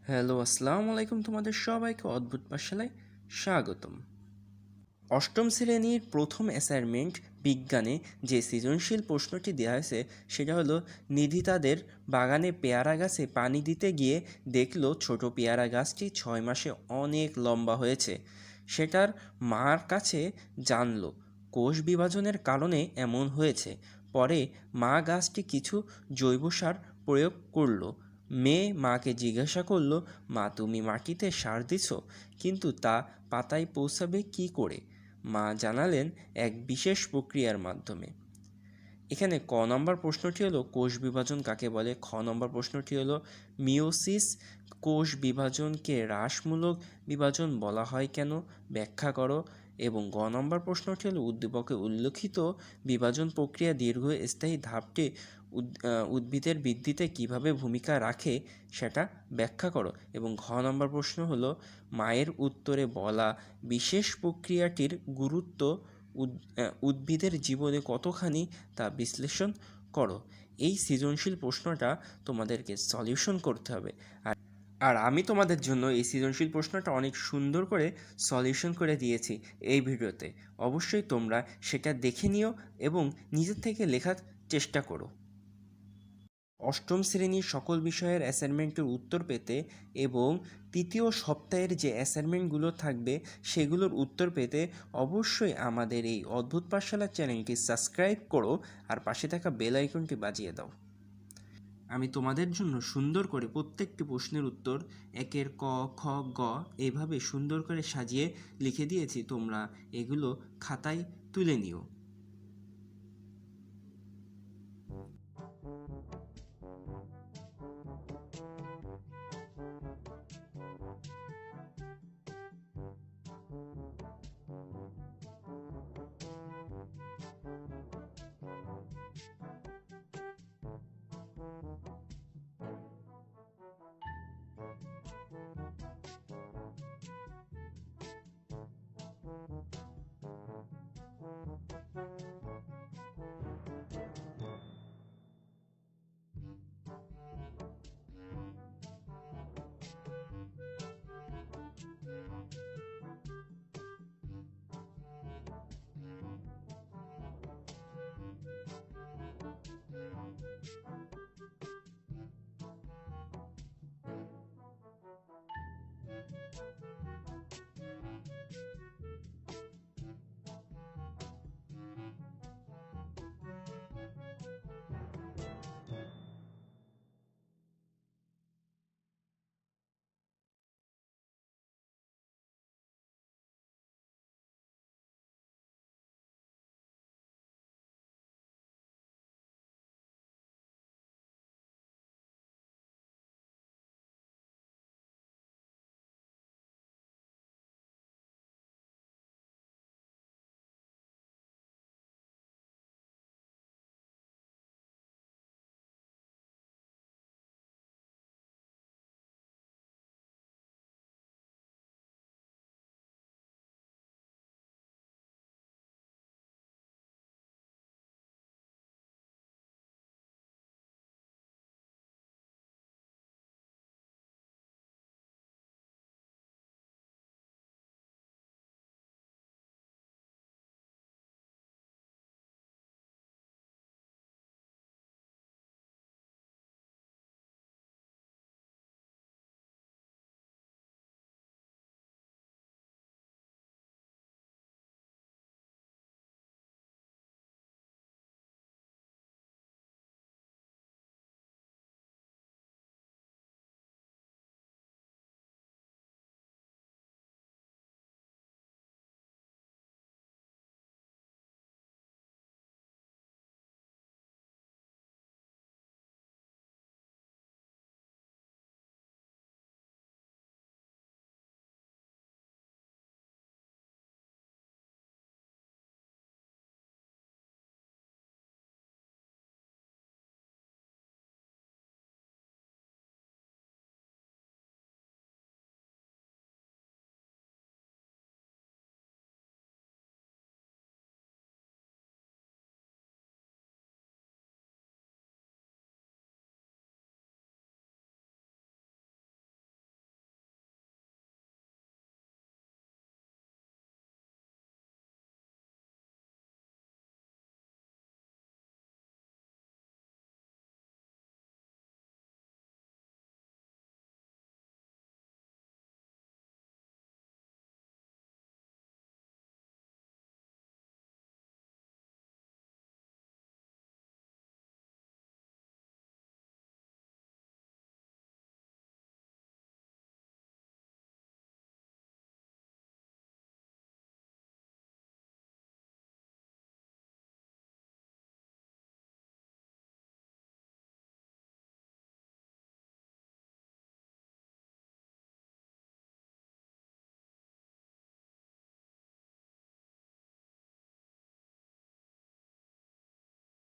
Hello, আসসালামু আলাইকুম। তোমাদের সবাইকে অদ্ভুত পাঠশালায় স্বাগতম। অষ্টম শ্রেণীর প্রথম অ্যাসাইনমেন্ট বিজ্ঞানে যে সৃজনশীল প্রশ্নটি দেওয়া হয়েছে সেটা হলো, নিধি তাদের বাগানে পেয়ারা গাছে পানি দিতে গিয়ে দেখলো ছোট পেয়ারা গাছটি 6 মাসে অনেক লম্বা হয়েছে। সেটার মার কাছে জানলো কোষ বিভাজনের কারণে এমন হয়েছে। পরে মা গাছটি কিছু জৈব সার প্রয়োগ করলো। মেয়ে মাকে জিজ্ঞাসা করলো, মা তুমি মাটিতে সার দিছো, কিন্তু তা পাতায় পৌঁছাবে কি করে? মা জানালেন, এক বিশেষ প্রক্রিয়ার মাধ্যমে। এখানে ক নম্বর প্রশ্নটি হলো কোষ বিভাজন কাকে বলে। খ নম্বর প্রশ্নটি হলো মিওসিস কোষ বিভাজনকে হ্রাসমূলক বিভাজন বলা হয় কেন, ব্যাখ্যা করো। এবং গ নম্বর প্রশ্নটি হলো উদ্দীপকে উল্লেখিত বিভাজন প্রক্রিয়া দীর্ঘস্থায়ী ধাপটি উদ্ভিদের বৃদ্ধিতে কিভাবে ভূমিকা রাখে সেটা ব্যাখ্যা করো। এবং ঘ নম্বর প্রশ্ন হলো মায়ের উত্তরে বলা বিশেষ প্রক্রিয়াটির গুরুত্ব উদ্ভিদের জীবনে কতখানি তা বিশ্লেষণ করো। এই সৃজনশীল প্রশ্নটা তোমাদেরকে সলিউশন করতে হবে। আর আমি তোমাদের জন্য এই সৃজনশীল প্রশ্নটা অনেক সুন্দর করে সলিউশন করে দিয়েছি এই ভিডিওতে। অবশ্যই তোমরা সেটা দেখে নিও এবং নিজের থেকে লেখার চেষ্টা করো। অষ্টম শ্রেণীর সকল বিষয়ের অ্যাসাইনমেন্টের উত্তর পেতে এবং তৃতীয় সপ্তাহের যে অ্যাসাইনমেন্টগুলো থাকবে সেগুলোর উত্তর পেতে অবশ্যই আমাদের এই অদ্ভুত পাঠশালা চ্যানেলটি সাবস্ক্রাইব করো আর পাশে থাকা বেল আইকনটি বাজিয়ে দাও। আমি তোমাদের জন্য সুন্দর করে প্রত্যেকটি প্রশ্নের উত্তর একের ক, খ, গ এইভাবে সুন্দর করে সাজিয়ে লিখে দিয়েছি। তোমরা এগুলো খাতায় তুলে নিও।